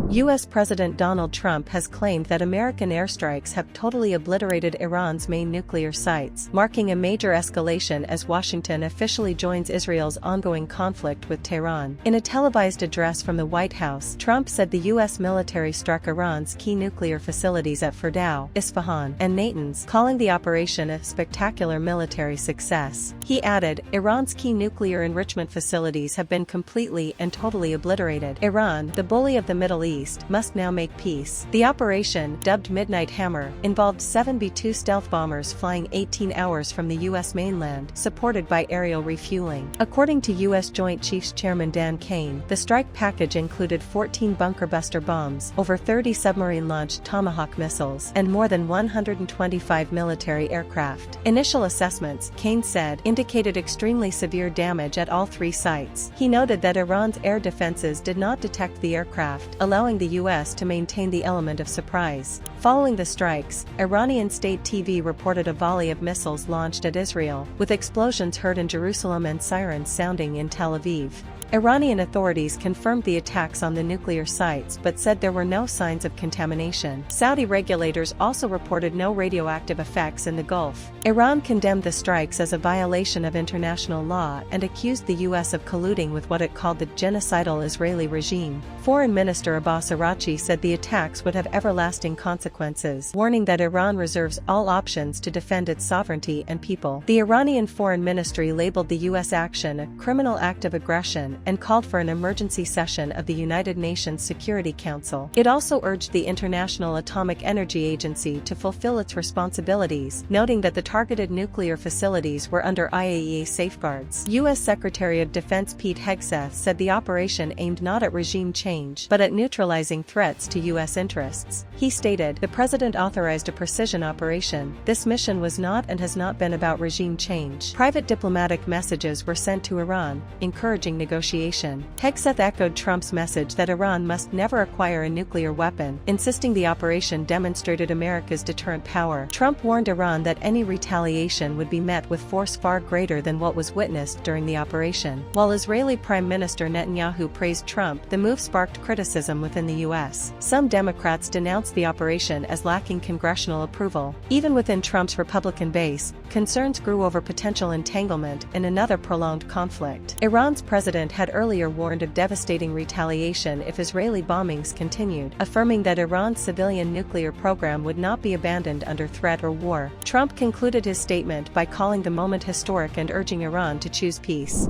U.S. President Donald Trump has claimed that American airstrikes have totally obliterated Iran's main nuclear sites, marking a major escalation as Washington officially joins Israel's ongoing conflict with Tehran. In a televised address from the White House, Trump said the U.S. military struck Iran's key nuclear facilities at Fordow, Isfahan, and Natanz, calling the operation a spectacular military success. He added, Iran's key nuclear enrichment facilities have been completely and totally obliterated. Iran, the bully of the Middle East, must now make peace. The operation, dubbed Midnight Hammer, involved 7 B-2 stealth bombers flying 18 hours from the U.S. mainland, supported by aerial refueling. According to U.S. Joint Chiefs Chairman Dan Kane, the strike package included 14 bunker-buster bombs, over 30 submarine-launched Tomahawk missiles, and more than 125 military aircraft. Initial assessments, Kane said, indicated extremely severe damage at all 3 sites. He noted that Iran's air defenses did not detect the aircraft, allowing the U.S. to maintain the element of surprise. Following the strikes, Iranian state TV reported a volley of missiles launched at Israel, with explosions heard in Jerusalem and sirens sounding in Tel Aviv. Iranian authorities confirmed the attacks on the nuclear sites but said there were no signs of contamination. Saudi regulators also reported no radioactive effects in the Gulf. Iran condemned the strikes as a violation of international law and accused the U.S. of colluding with what it called the genocidal Israeli regime. Foreign Minister Abbas Araghchi said the attacks would have everlasting consequences, warning that Iran reserves all options to defend its sovereignty and people. The Iranian Foreign Ministry labeled the U.S. action a criminal act of aggression and called for an emergency session of the United Nations Security Council. It also urged the International Atomic Energy Agency to fulfill its responsibilities, noting that the targeted nuclear facilities were under IAEA safeguards. U.S. Secretary of Defense Pete Hegseth said the operation aimed not at regime change but at neutralizing threats to U.S. interests. He stated, "The President authorized a precision operation. This mission was not and has not been about regime change." Private diplomatic messages were sent to Iran, encouraging negotiation. Hegseth echoed Trump's message that Iran must never acquire a nuclear weapon, insisting the operation demonstrated America's deterrent power. Trump warned Iran that any retaliation would be met with force far greater than what was witnessed during the operation. While Israeli Prime Minister Netanyahu praised Trump, the move sparked criticism within the U.S. Some Democrats denounced the operation as lacking congressional approval. Even within Trump's Republican base, concerns grew over potential entanglement in another prolonged conflict. Iran's president had earlier warned of devastating retaliation if Israeli bombings continued, affirming that Iran's civilian nuclear program would not be abandoned under threat or war. Trump concluded his statement by calling the moment historic and urging Iran to choose peace.